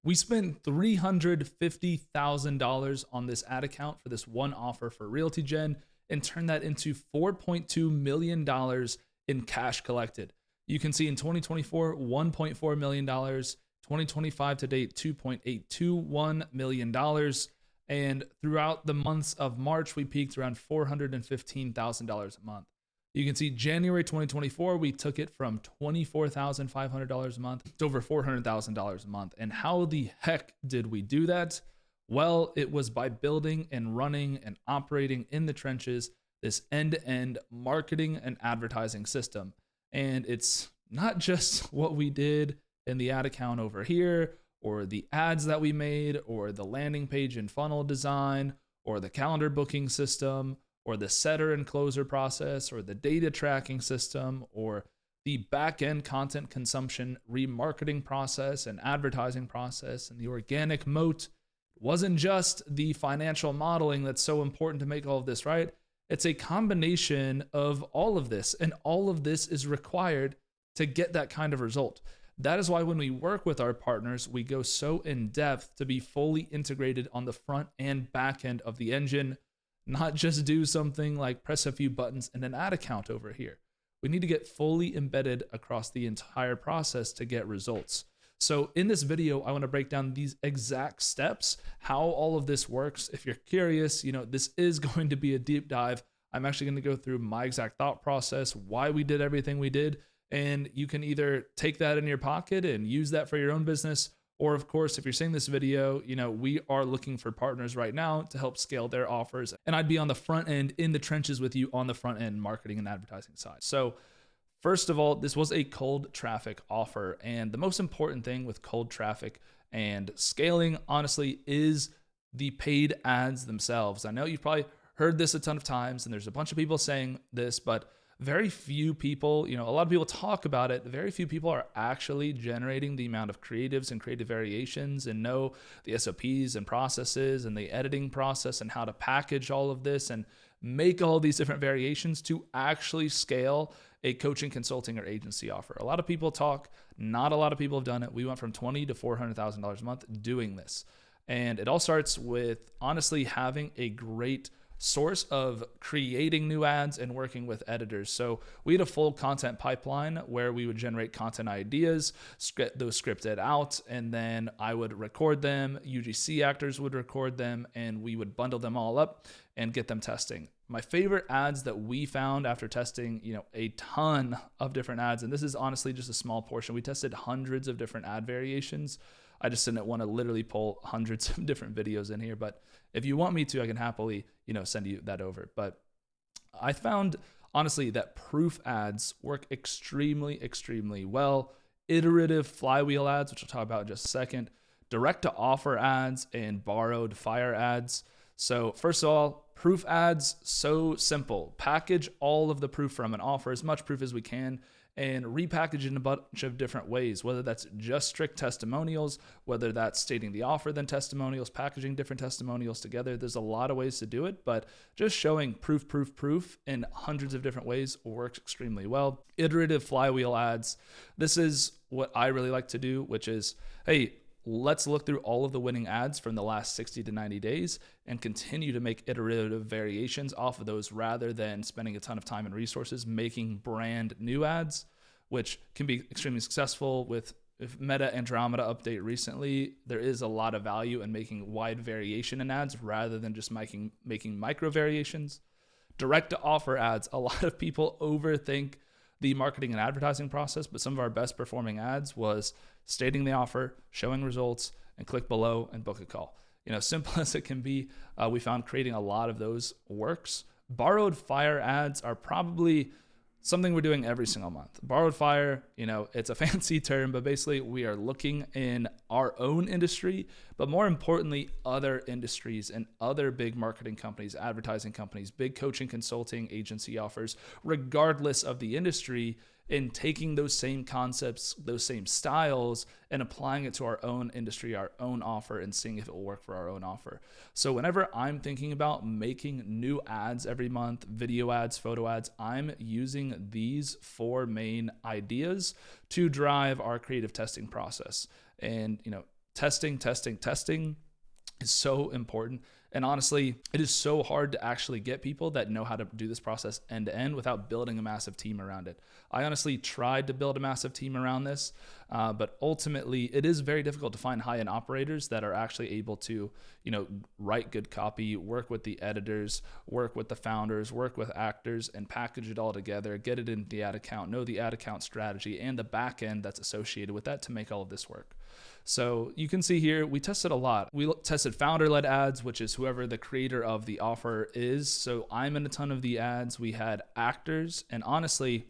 We spent $350,000 on this ad account for this one offer for Realty Gen and turned that into $4.2 million in cash collected. You can see in 2024, $1.4 million, 2025 to date, $2.821 million. And throughout the months of March, we peaked around $415,000 a month. You can see January 2024, we took it from $24,500 a month to over $400,000 a month. And how the heck did we do that? Well, it was by building and running and operating in the trenches this end-to-end marketing and advertising system. And it's not just what we did in the ad account over here, or the ads that we made, or the landing page and funnel design, or the calendar booking system, or the setter and closer process, or the data tracking system, or the backend content consumption remarketing process and advertising process, and the organic moat. It wasn't just the financial modeling that's so important to make all of this right. It's a combination of all of this, and all of this is required to get that kind of result. That is why when we work with our partners, we go so in depth to be fully integrated on the front and back end of the engine, not just do something like press a few buttons in an ad account over here. We need to get fully embedded across the entire process to get results. So in this video, I want to break down these exact steps, how all of this works. If you're curious, this is going to be a deep dive. I'm actually going to go through my exact thought process, why we did everything we did, and you can either take that in your pocket and use that for your own business, or of course, if you're seeing this video, we are looking for partners right now to help scale their offers. And I'd be on the front end in the trenches with you on the front end marketing and advertising side. So first of all, this was a cold traffic offer. And the most important thing with cold traffic and scaling, honestly, is the paid ads themselves. I know you've probably heard this a ton of times, and there's a bunch of people saying this, but very few people, a lot of people talk about it. Very few people are actually generating the amount of creatives and creative variations and know the SOPs and processes and the editing process and how to package all of this and make all these different variations to actually scale a coaching, consulting, or agency offer. A lot of people talk, not a lot of people have done it. We went from $20,000 to $400,000 a month doing this. And it all starts with honestly having a great source of creating new ads and working with editors. So we had a full content pipeline where we would generate content ideas, get those scripted out, and then I would record them. UGC actors would record them, and we would bundle them all up and get them testing. My favorite ads that we found after testing, a ton of different ads, and this is honestly just a small portion. We tested hundreds of different ad variations. I just didn't want to literally pull hundreds of different videos in here, but if you want me to, I can happily, send you that over. But I found honestly that proof ads work extremely, extremely well. Iterative flywheel ads, which I'll talk about in just a second, direct to offer ads, and borrowed fire ads. So first of all, proof ads, so simple. Package all of the proof from an offer, as much proof as we can, and repackage it in a bunch of different ways, whether that's just strict testimonials, whether that's stating the offer, then testimonials, packaging different testimonials together. There's a lot of ways to do it, but just showing proof in hundreds of different ways works extremely well. Iterative flywheel ads. This is what I really like to do, which is, hey, let's look through all of the winning ads from the last 60 to 90 days and continue to make iterative variations off of those rather than spending a ton of time and resources making brand new ads, which can be extremely successful. With Meta Andromeda update recently, there is a lot of value in making wide variation in ads rather than just making micro variations. Direct to offer ads. A lot of people overthink the marketing and advertising process, but some of our best performing ads was stating the offer, showing results, and click below and book a call. Simple as it can be, we found creating a lot of those works. Borrowed fire ads are probably something we're doing every single month. Borrowed fire, it's a fancy term, but basically we are looking in our own industry, but more importantly, other industries and other big marketing companies, advertising companies, big coaching, consulting, agency offers, regardless of the industry, in taking those same concepts, those same styles, and applying it to our own industry, our own offer, and seeing if it will work for our own offer. So whenever I'm thinking about making new ads every month, video ads, photo ads, I'm using these four main ideas to drive our creative testing process. And, testing is so important. And honestly, it is so hard to actually get people that know how to do this process end to end without building a massive team around it. I honestly tried to build a massive team around this, but ultimately it is very difficult to find high-end operators that are actually able to, write good copy, work with the editors, work with the founders, work with actors, and package it all together, get it into the ad account, know the ad account strategy and the back end that's associated with that to make all of this work. So you can see here, we tested a lot. We tested founder-led ads, which is whoever the creator of the offer is. So I'm in a ton of the ads. We had actors, and honestly,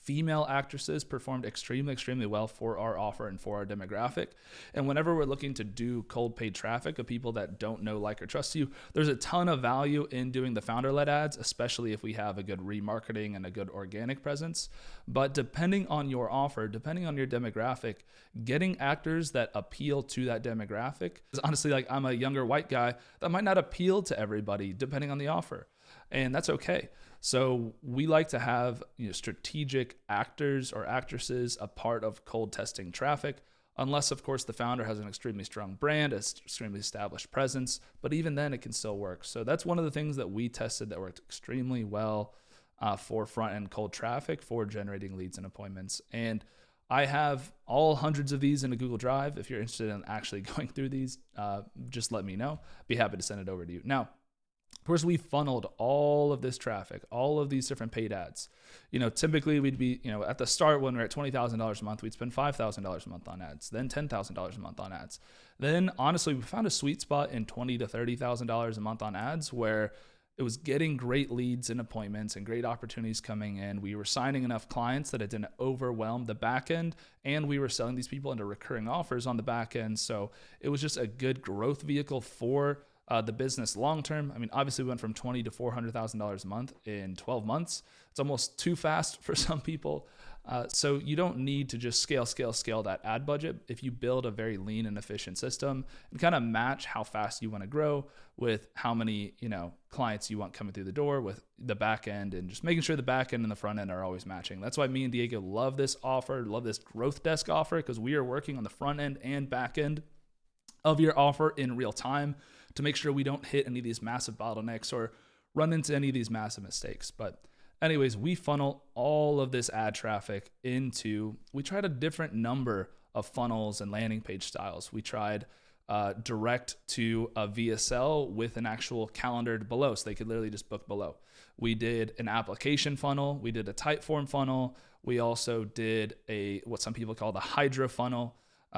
female actresses performed extremely well for our offer and for our demographic. And whenever we're looking to do cold paid traffic of people that don't know, like, or trust you, there's a ton of value in doing the founder-led ads, especially if we have a good remarketing and a good organic presence. But depending on your offer, depending on your demographic, getting actors that appeal to that demographic is honestly, like, I'm a younger white guy that might not appeal to everybody depending on the offer. And that's okay. So we like to have strategic actors or actresses a part of cold testing traffic, unless, of course, the founder has an extremely strong brand, an extremely established presence. But even then, it can still work. So that's one of the things that we tested that worked extremely well for front-end cold traffic for generating leads and appointments. And I have all hundreds of these in a Google Drive. If you're interested in actually going through these, just let me know. Be happy to send it over to you. Now, of course, we funneled all of this traffic, all of these different paid ads. Typically we'd be, at the start when we're at $20,000 a month, we'd spend $5,000 a month on ads, then $10,000 a month on ads. Then honestly, we found a sweet spot in $20,000 to $30,000 a month on ads where it was getting great leads and appointments and great opportunities coming in. We were signing enough clients that it didn't overwhelm the back end, and we were selling these people into recurring offers on the back end. So it was just a good growth vehicle for the business long term. I mean, obviously we went from $20,000 to $400,000 a month in 12 months. It's almost too fast for some people. So you don't need to just scale that ad budget. If you build a very lean and efficient system and kind of match how fast you want to grow with how many, clients you want coming through the door with the back end, and just making sure the back end and the front end are always matching. That's why me and Diego love this offer, love this growth desk offer, because we are working on the front end and back end of your offer in real time to make sure we don't hit any of these massive bottlenecks or run into any of these massive mistakes. But anyways, we funnel all of this ad traffic we tried a different number of funnels and landing page styles. We tried direct to a VSL with an actual calendared below, so they could literally just book below. We did an application funnel. We did a type form funnel. We also did what some people call the Hydra funnel,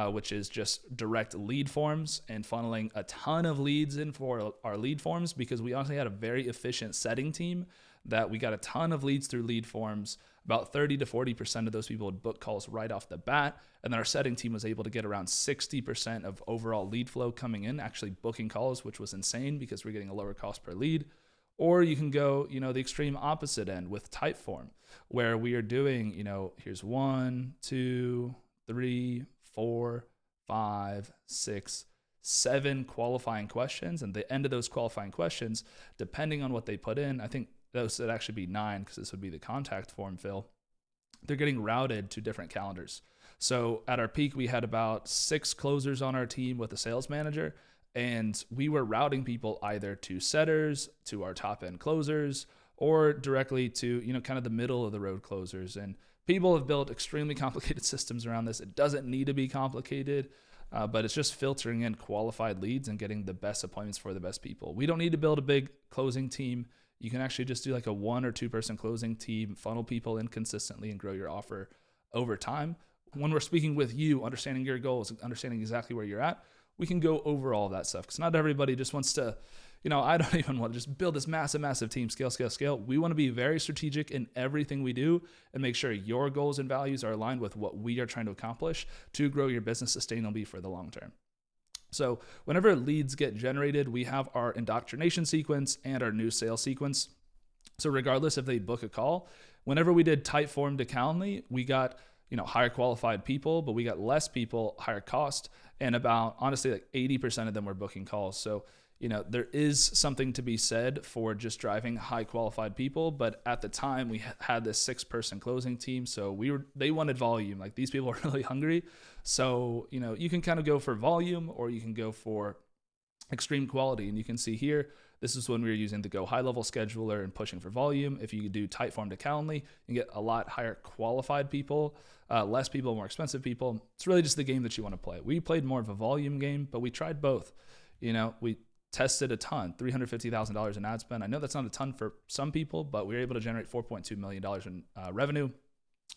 which is just direct lead forms and funneling a ton of leads in for our lead forms, because we honestly had a very efficient setting team that we got a ton of leads through lead forms. About 30 to 40% of those people would book calls right off the bat. And then our setting team was able to get around 60% of overall lead flow coming in, actually booking calls, which was insane because we're getting a lower cost per lead. Or you can go, the extreme opposite end with type form, where we are doing, here's 1, 2, 3, 4, 5, 6, 7 qualifying questions. And the end of those qualifying questions, depending on what they put in, I think those would actually be 9, because this would be the contact form fill. They're getting routed to different calendars. So at our peak, we had about 6 closers on our team with a sales manager, and we were routing people either to setters, to our top end closers, or directly to, kind of the middle of the road closers. And people have built extremely complicated systems around this. It doesn't need to be complicated, but it's just filtering in qualified leads and getting the best appointments for the best people. We don't need to build a big closing team. You can actually just do like a 1 or 2 person closing team, funnel people in consistently, and grow your offer over time. When we're speaking with you, understanding your goals, understanding exactly where you're at, we can go over all of that stuff, because not everybody just wants to, I don't even want to just build this massive team, scale. We want to be very strategic in everything we do and make sure your goals and values are aligned with what we are trying to accomplish to grow your business sustainably for the long term. So whenever leads get generated, we have our indoctrination sequence and our new sales sequence. So regardless if they book a call, whenever we did type form to Calendly, we got, higher qualified people, but we got less people, higher cost, and about, honestly, like 80% of them were booking calls. So, there is something to be said for just driving high qualified people. But at the time we had this 6-person closing team. So they wanted volume. Like, these people are really hungry. So, you can kind of go for volume, or you can go for extreme quality. And you can see here, this is when we were using the Go high level scheduler and pushing for volume. If you do Typeform to Calendly, you get a lot higher qualified people, less people, more expensive people. It's really just the game that you want to play. We played more of a volume game, but we tried both. We tested a ton, $350,000 in ad spend. I know that's not a ton for some people, but we were able to generate $4.2 million in revenue,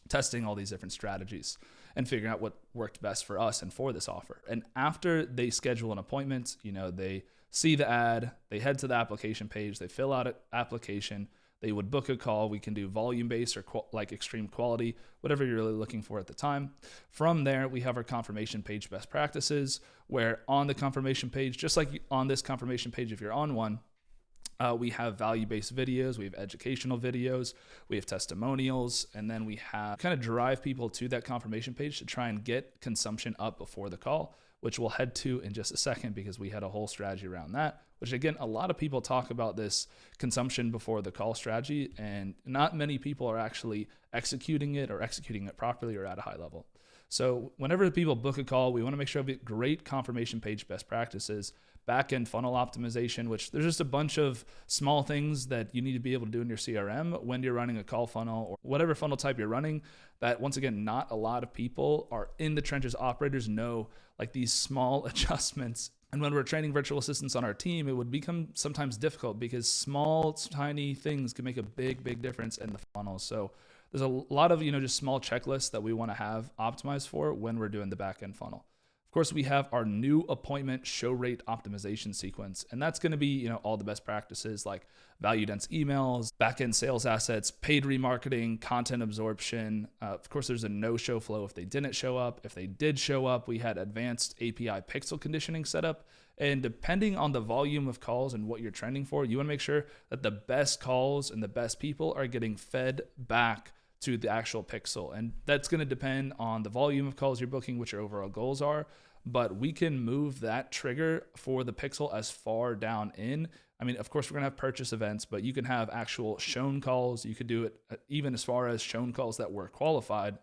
testing all these different strategies and figuring out what worked best for us and for this offer. And after they schedule an appointment, they see the ad, they head to the application page, they fill out an application, they would book a call. We can do volume-based or like extreme quality, whatever you're really looking for at the time. From there, we have our confirmation page best practices, where on the confirmation page, just like on this confirmation page, if you're on one, we have value-based videos, we have educational videos, we have testimonials, and then we have kind of drive people to that confirmation page to try and get consumption up before the call, which we'll head to in just a second, because we had a whole strategy around that, which again, a lot of people talk about this consumption before the call strategy, and not many people are actually executing it properly or at a high level. So whenever people book a call, we want to make sure we get great confirmation page best practices, backend funnel optimization, which there's just a bunch of small things that you need to be able to do in your CRM when you're running a call funnel or whatever funnel type you're running, that once again, not a lot of people are in the trenches. Operators know like these small adjustments. And when we're training virtual assistants on our team, it would become sometimes difficult because small, tiny things can make a big, big difference in the funnel. So there's a lot of, just small checklists that we want to have optimized for when we're doing the backend funnel. Of course, we have our new appointment show rate optimization sequence, and that's going to be, all the best practices like value dense emails, backend sales assets, paid remarketing, content absorption. Of course, there's a no-show flow if they didn't show up. If they did show up, we had advanced API pixel conditioning set up. And depending on the volume of calls and what you're trending for, you want to make sure that the best calls and the best people are getting fed back to the actual pixel. And that's going to depend on the volume of calls you're booking, what your overall goals are. But we can move that trigger for the pixel as far down in. I mean, of course, we're going to have purchase events, but you can have actual shown calls. You could do it even as far as shown calls that were qualified.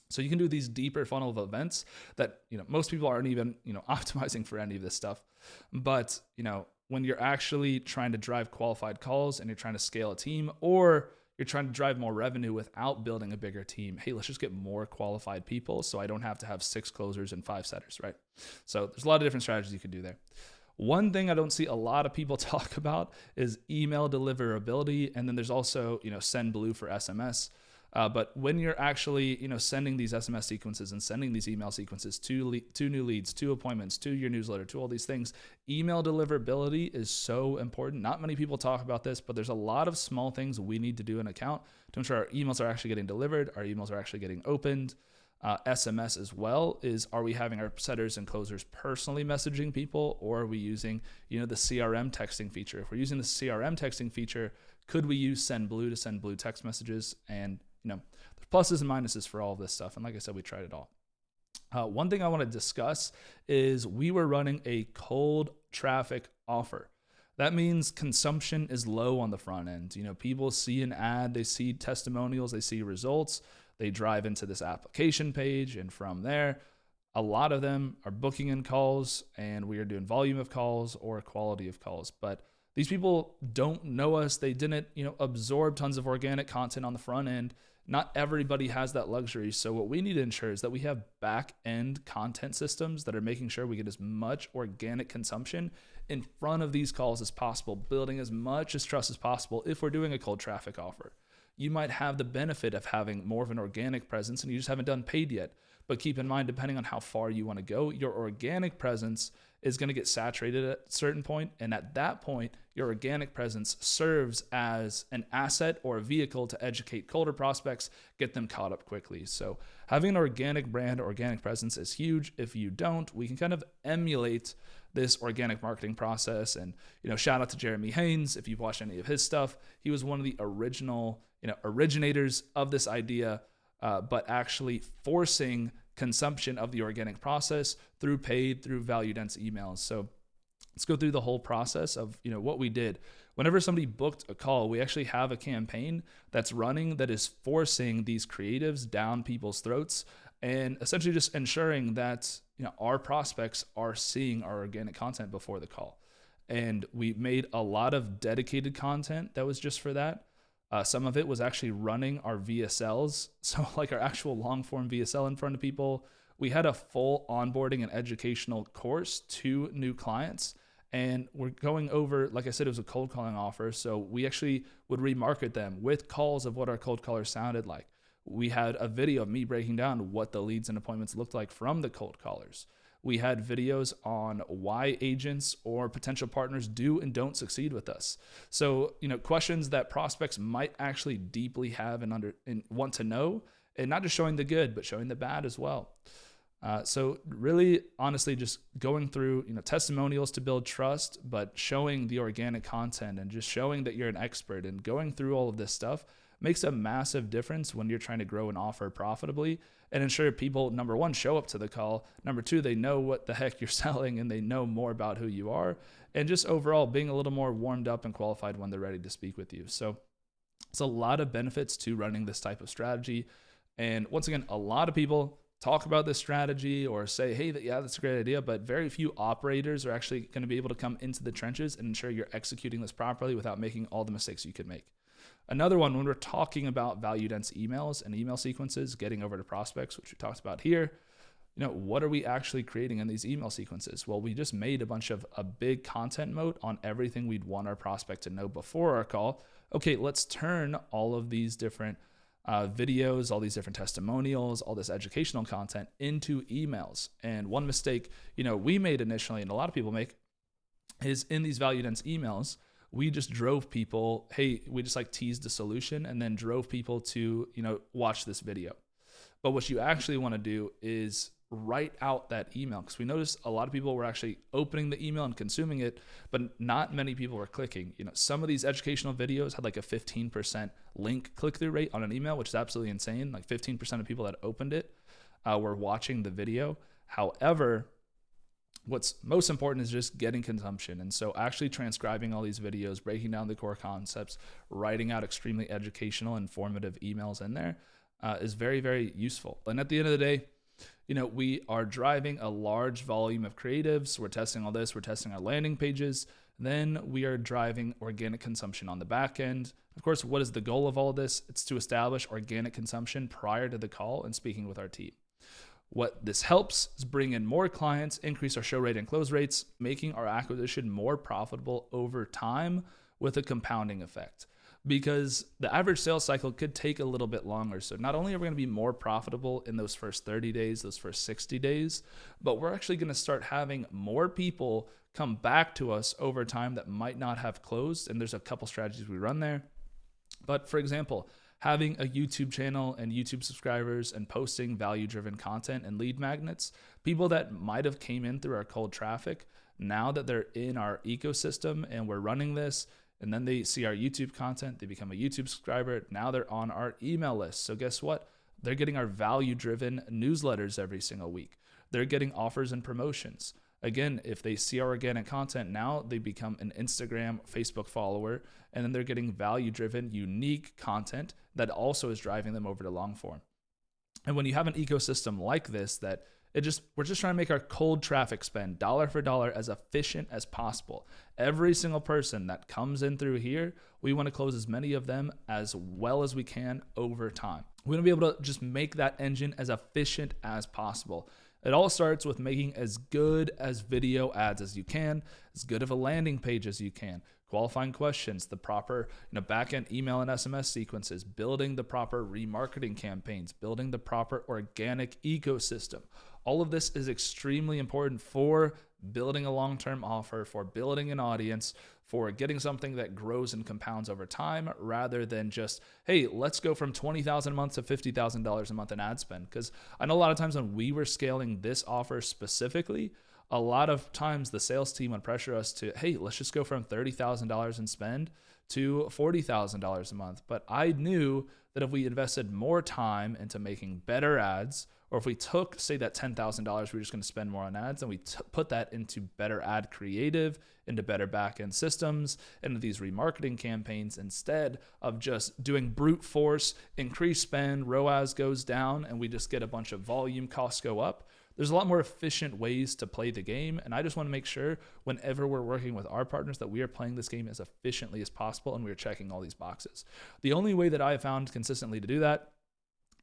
So you can do these deeper funnel of events that, most people aren't even, optimizing for any of this stuff. But, when you're actually trying to drive qualified calls and you're trying to scale a team, or you're trying to drive more revenue without building a bigger team, hey, let's just get more qualified people so I don't have to have 6 closers and 5 setters, right? So there's a lot of different strategies you could do there. One thing I don't see a lot of people talk about is email deliverability. And then there's also, send blue for SMS. But when you're actually, sending these SMS sequences and sending these email sequences to new leads, to appointments, to your newsletter, to all these things, email deliverability is so important. Not many people talk about this, but there's a lot of small things we need to do in account to ensure our emails are actually getting delivered, our emails are actually getting opened. SMS as well is, are we having our setters and closers personally messaging people, or are we using, the CRM texting feature? If we're using the CRM texting feature, could we use send blue to send blue text messages? And there's pluses and minuses for all of this stuff. And like I said, we tried it all. One thing I want to discuss is we were running a cold traffic offer. That means consumption is low on the front end. People see an ad, they see testimonials, they see results, they drive into this application page. And from there, a lot of them are booking in calls, and we are doing volume of calls or quality of calls. But these people don't know us. They didn't, absorb tons of organic content on the front end. Not everybody has that luxury. So what we need to ensure is that we have back-end content systems that are making sure we get as much organic consumption in front of these calls as possible, building as much as trust as possible if we're doing a cold traffic offer. You might have the benefit of having more of an organic presence and you just haven't done paid yet. But keep in mind, depending on how far you want to go, your organic presence is going to get saturated at a certain point. And at that point, your organic presence serves as an asset or a vehicle to educate colder prospects, get them caught up quickly. So having an organic brand, organic presence is huge. If you don't, we can kind of emulate this organic marketing process. And, shout out to Jeremy Haynes. If you've watched any of his stuff, he was one of the original, originators of this idea, but actually forcing consumption of the organic process through paid, through value dense emails. So Let's go through the whole process of what we did. Whenever somebody booked a call, we actually have a campaign that's running that is forcing these creatives down people's throats and essentially just ensuring that our prospects are seeing our organic content before the call. And we made a lot of dedicated content that was just for that. Some of it was actually running our VSLs, so like our actual long form VSL in front of people. We had a full onboarding and educational course to new clients. And we're going over, like I said, it was a cold calling offer. So we actually would remarket them with calls of what our cold callers sounded like. We had a video of me breaking down what the leads and appointments looked like from the cold callers. We had videos on why agents or potential partners do and don't succeed with us. So, questions that prospects might actually deeply have and want to know, and not just showing the good, but showing the bad as well. So really, honestly, just going through, testimonials to build trust, but showing the organic content and just showing that you're an expert and going through all of this stuff makes a massive difference when you're trying to grow an offer profitably and ensure people, number one, show up to the call. Number two, they know what the heck you're selling and they know more about who you are, and just overall being a little more warmed up and qualified when they're ready to speak with you. So it's a lot of benefits to running this type of strategy. And once again, a lot of people talk about this strategy or say, hey, that's a great idea, but very few operators are actually going to be able to come into the trenches and ensure you're executing this properly without making all the mistakes you could make. Another one, when we're talking about value dense emails and email sequences, getting over to prospects, which we talked about here, what are we actually creating in these email sequences? Well, we just made a big content moat on everything we'd want our prospect to know before our call. Okay, let's turn all of these different videos, all these different testimonials, all this educational content into emails. And one mistake, we made initially, and a lot of people make, is in these value dense emails, we just drove people, we just teased a solution and then drove people to, watch this video. But what you actually want to do is write out that email, because we noticed a lot of people were actually opening the email and consuming it, but not many people were clicking. Some of these educational videos had like a 15% link click-through rate on an email, which is absolutely insane. Like 15% of people that opened it were watching the video. However, what's most important is just getting consumption. And so actually transcribing all these videos, breaking down the core concepts, writing out extremely educational, informative emails in there is very, very useful. And at the end of the day, we are driving a large volume of creatives. We're testing all this. We're testing our landing pages. Then we are driving organic consumption on the back end. Of course, what is the goal of all this? It's to establish organic consumption prior to the call and speaking with our team. What this helps is bring in more clients, increase our show rate and close rates, making our acquisition more profitable over time with a compounding effect. Because the average sales cycle could take a little bit longer. So not only are we going to be more profitable in those first 30 days, those first 60 days, but we're actually going to start having more people come back to us over time that might not have closed. And there's a couple strategies we run there. But for example, having a YouTube channel and YouTube subscribers and posting value-driven content and lead magnets, people that might have came in through our cold traffic, now that they're in our ecosystem and we're running this, and then they see our YouTube content, they become a YouTube subscriber, now they're on our email list. So guess what? They're getting our value-driven newsletters every single week. They're getting offers and promotions. Again, if they see our organic content, now they become an Instagram, Facebook follower, and then they're getting value-driven, unique content that also is driving them over to long form. And when you have an ecosystem like this, we're just trying to make our cold traffic spend dollar for dollar as efficient as possible. Every single person that comes in through here, we want to close as many of them as well as we can over time. We want to be able to just make that engine as efficient as possible. It all starts with making as good as video ads as you can, as good of a landing page as you can, qualifying questions, the proper backend email and SMS sequences, building the proper remarketing campaigns, building the proper organic ecosystem. All of this is extremely important for building a long-term offer, for building an audience, for getting something that grows and compounds over time, rather than just, hey, let's go from $20,000 a month to $50,000 a month in ad spend. Because I know a lot of times when we were scaling this offer specifically, a lot of times the sales team would pressure us to, hey, let's just go from $30,000 in spend to $40,000 a month. But I knew that if we invested more time into making better ads, Or if we took, say, that $10,000 we were just going to spend more on ads, and we put that into better ad creative, into better backend systems, into these remarketing campaigns, instead of just doing brute force, increased spend, ROAS goes down, and we just get a bunch of volume, costs go up. There's a lot more efficient ways to play the game, and I just want to make sure whenever we're working with our partners that we are playing this game as efficiently as possible and we're checking all these boxes. The only way that I have found consistently to do that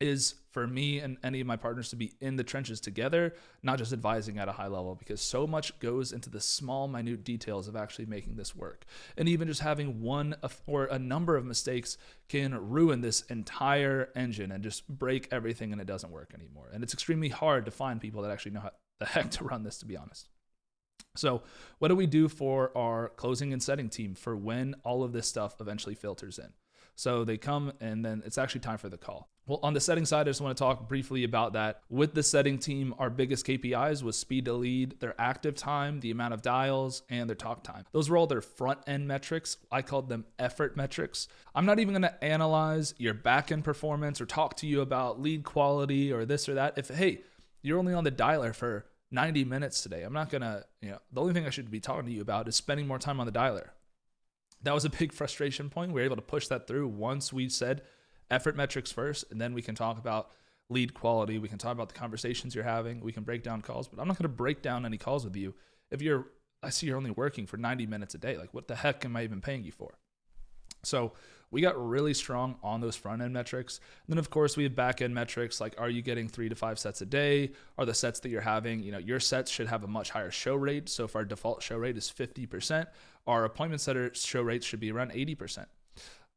is for me and any of my partners to be in the trenches together, not just advising at a high level, because so much goes into the small, minute details of actually making this work. And even just having one or a number of mistakes can ruin this entire engine and just break everything, and it doesn't work anymore. And it's extremely hard to find people that actually know how the heck to run this, to be honest. So what do we do for our closing and setting team for when all of this stuff eventually filters in? So they come and then it's actually time for the call. Well, on the setting side, I just want to talk briefly about that. With the setting team, our biggest KPIs was speed to lead, their active time, the amount of dials, and their talk time. Those were all their front end metrics. I called them effort metrics. I'm not even going to analyze your back end performance or talk to you about lead quality or this or that. If, hey, you're only on the dialer for 90 minutes today, I'm not going to, the only thing I should be talking to you about is spending more time on the dialer. That was a big frustration point. We were able to push that through once we said effort metrics first, and then we can talk about lead quality. We can talk about the conversations you're having. We can break down calls, but I'm not going to break down any calls with you if I see you're only working for 90 minutes a day. Like, what the heck am I even paying you for? So we got really strong on those front end metrics. And then of course we have back end metrics, like, are you getting 3 to 5 sets a day? Are the sets that you're having, your sets should have a much higher show rate. So if our default show rate is 50%, our appointment setter show rates should be around 80%.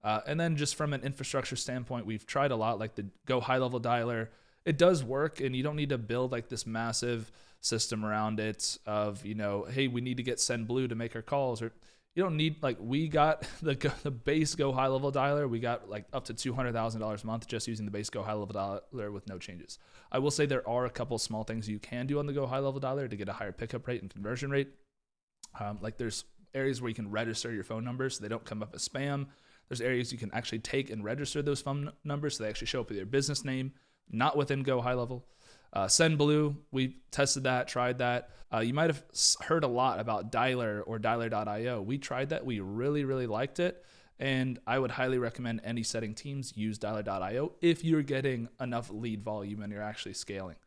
And then just from an infrastructure standpoint, we've tried a lot, like the Go High Level Dialer. It does work, and you don't need to build like this massive system around it of, hey, we need to get Send Blue to make our calls, or you don't need, like, we got the base Go High Level Dialer. We got like up to $200,000 a month just using the base Go High Level Dialer with no changes. I will say there are a couple small things you can do on the Go High Level Dialer to get a higher pickup rate and conversion rate. Like there's areas where you can register your phone numbers so they don't come up as spam. There's areas you can actually take and register those phone numbers so they actually show up with your business name, not within Go High Level. Send Blue, we tested that, tried that. You might have heard a lot about Dialer or Dialer.io. We tried that. We really, really liked it. And I would highly recommend any setting teams use Dialer.io if you're getting enough lead volume and you're actually scaling.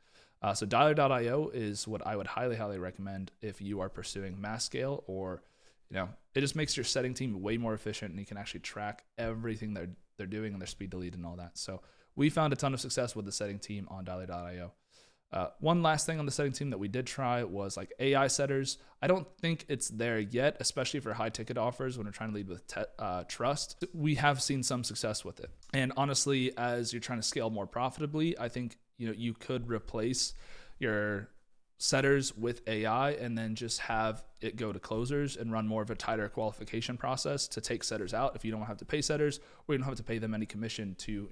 So Dialer.io is what I would highly, highly recommend if you are pursuing mass scale, or it just makes your setting team way more efficient, and you can actually track everything they're doing and their speed to lead and all that. So we found a ton of success with the setting team on Dialer.io. One last thing on the setting team that we did try was like AI setters. I don't think it's there yet, especially for high ticket offers when we're trying to lead with trust. We have seen some success with it. And honestly, as you're trying to scale more profitably, I think you could replace your setters with AI and then just have it go to closers and run more of a tighter qualification process to take setters out if you don't have to pay setters, or you don't have to pay them any commission to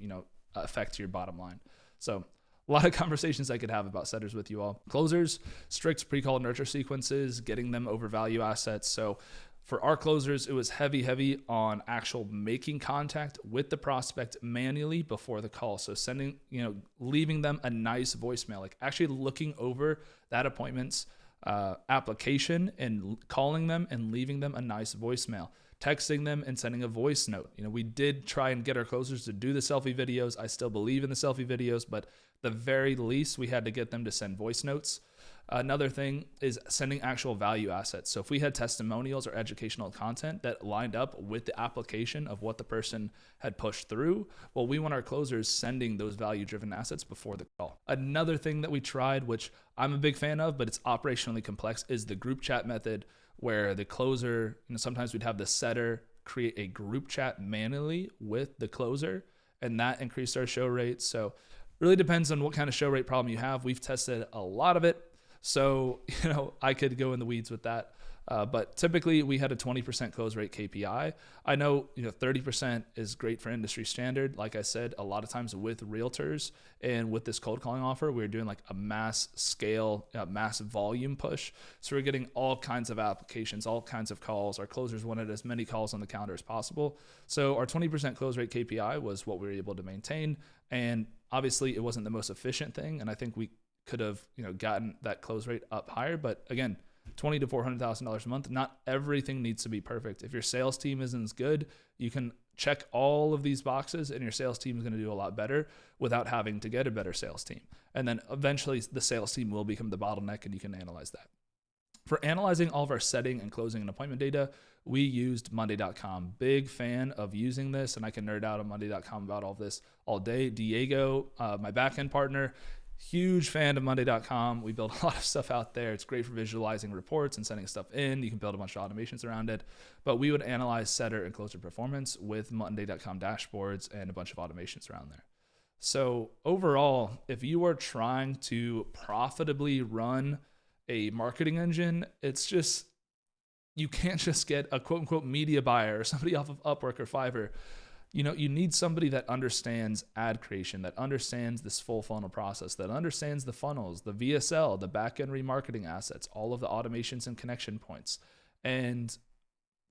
affect your bottom line. So a lot of conversations I could have about setters with you all. Closers, strict pre-call nurture sequences, getting them over value assets. So for our closers, it was heavy on actual making contact with the prospect manually before the call. So sending, leaving them a nice voicemail, like actually looking over that appointment's application and calling them and leaving them a nice voicemail, texting them and sending a voice note. We did try and get our closers to do the selfie videos. I still believe in the selfie videos, but the very least we had to get them to send voice notes. Another thing is sending actual value assets. So if we had testimonials or educational content that lined up with the application of what the person had pushed through, well, we want our closers sending those value-driven assets before the call. Another thing that we tried, which I'm a big fan of, but it's operationally complex, is the group chat method, where the closer, sometimes we'd have the setter create a group chat manually with the closer, and that increased our show rate. So really depends on what kind of show rate problem you have. We've tested a lot of it. So, I could go in the weeds with that. But typically we had a 20% close rate KPI. I know, 30% is great for industry standard. Like I said, a lot of times with realtors and with this cold calling offer, we're doing like a mass scale, mass volume push. So we're getting all kinds of applications, all kinds of calls. Our closers wanted as many calls on the calendar as possible. So our 20% close rate KPI was what we were able to maintain. And obviously it wasn't the most efficient thing. And I think we could have, gotten that close rate up higher. But again, $20,000 to $400,000 a month. Not everything needs to be perfect. If your sales team isn't as good, you can check all of these boxes and your sales team is going to do a lot better without having to get a better sales team. And then eventually the sales team will become the bottleneck and you can analyze that. For analyzing all of our setting and closing and appointment data, we used Monday.com. Big fan of using this, and I can nerd out on Monday.com about all this all day. Diego, my backend partner, huge fan of Monday.com. We build a lot of stuff out there. It's great for visualizing reports and sending stuff in. You can build a bunch of automations around it. But we would analyze setter and closer performance with Monday.com dashboards and a bunch of automations around there. So overall, if you are trying to profitably run a marketing engine, it's just, you can't just get a quote unquote media buyer or somebody off of Upwork or Fiverr. You need somebody that understands ad creation, that understands this full funnel process, that understands the funnels, the VSL, the backend remarketing assets, all of the automations and connection points. And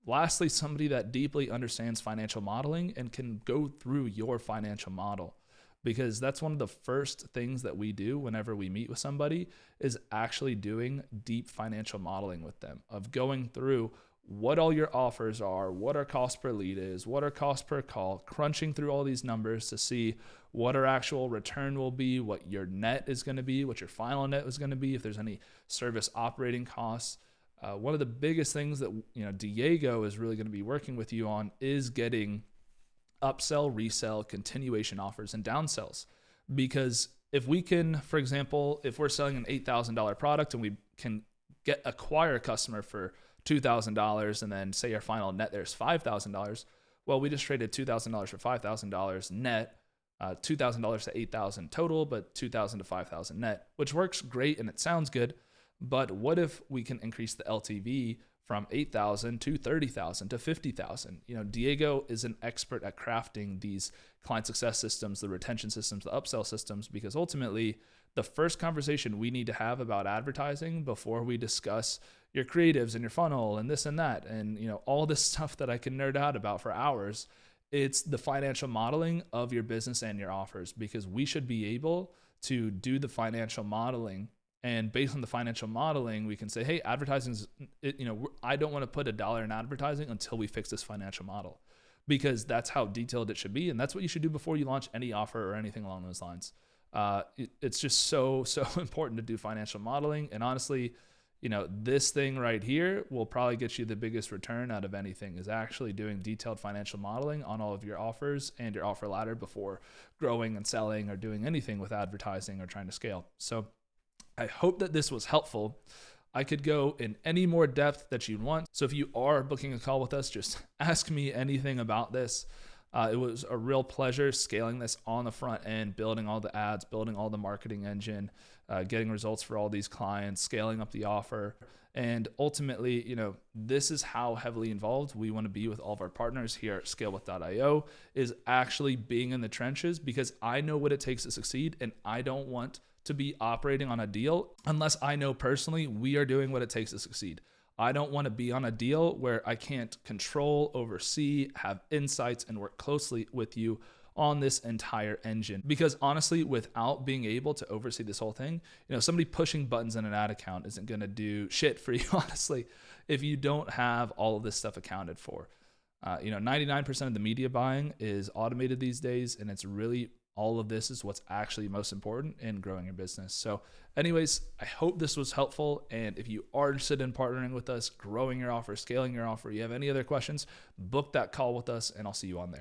lastly, somebody that deeply understands financial modeling and can go through your financial model. Because that's one of the first things that we do whenever we meet with somebody is actually doing deep financial modeling with them, of going through what all your offers are, what our cost per lead is, what our cost per call, crunching through all these numbers to see what our actual return will be, what your net is going to be, what your final net is going to be, if there's any service operating costs. One of the biggest things that Diego is really going to be working with you on is getting upsell, resell, continuation offers, and downsells. Because if we can, for example, if we're selling an $8,000 product and we can acquire a customer for $2,000 and then say our final net there is $5,000, well, we just traded $2,000 for $5,000 net, $2,000 to $8,000 total, but $2,000 to $5,000 net, which works great and it sounds good. But what if we can increase the LTV from $8,000 to $30,000 to $50,000? Diego is an expert at crafting these client success systems, the retention systems, the upsell systems, because ultimately the first conversation we need to have about advertising before we discuss your creatives and your funnel and this and that, and all this stuff that I can nerd out about for hours, it's the financial modeling of your business and your offers, because we should be able to do the financial modeling. And based on the financial modeling, we can say, hey, advertising I don't want to put $1 in advertising until we fix this financial model, because that's how detailed it should be. And that's what you should do before you launch any offer or anything along those lines. It's just so important to do financial modeling. And honestly, this thing right here will probably get you the biggest return out of anything, is actually doing detailed financial modeling on all of your offers and your offer ladder before growing and selling or doing anything with advertising or trying to scale. So I hope that this was helpful. I could go in any more depth that you'd want. So if you are booking a call with us, just ask me anything about this. It was a real pleasure scaling this on the front end, building all the ads, building all the marketing engine, getting results for all these clients, scaling up the offer. And ultimately, this is how heavily involved we want to be with all of our partners here at scalewith.io, is actually being in the trenches, because I know what it takes to succeed, and I don't want to be operating on a deal unless I know personally we are doing what it takes to succeed. I don't want to be on a deal where I can't control, oversee, have insights, and work closely with you on this entire engine. Because honestly, without being able to oversee this whole thing, somebody pushing buttons in an ad account isn't going to do shit for you, honestly, if you don't have all of this stuff accounted for. 99% of the media buying is automated these days, and it's really, all of this is what's actually most important in growing your business. So anyways, I hope this was helpful. And if you are interested in partnering with us, growing your offer, scaling your offer, you have any other questions, book that call with us and I'll see you on there.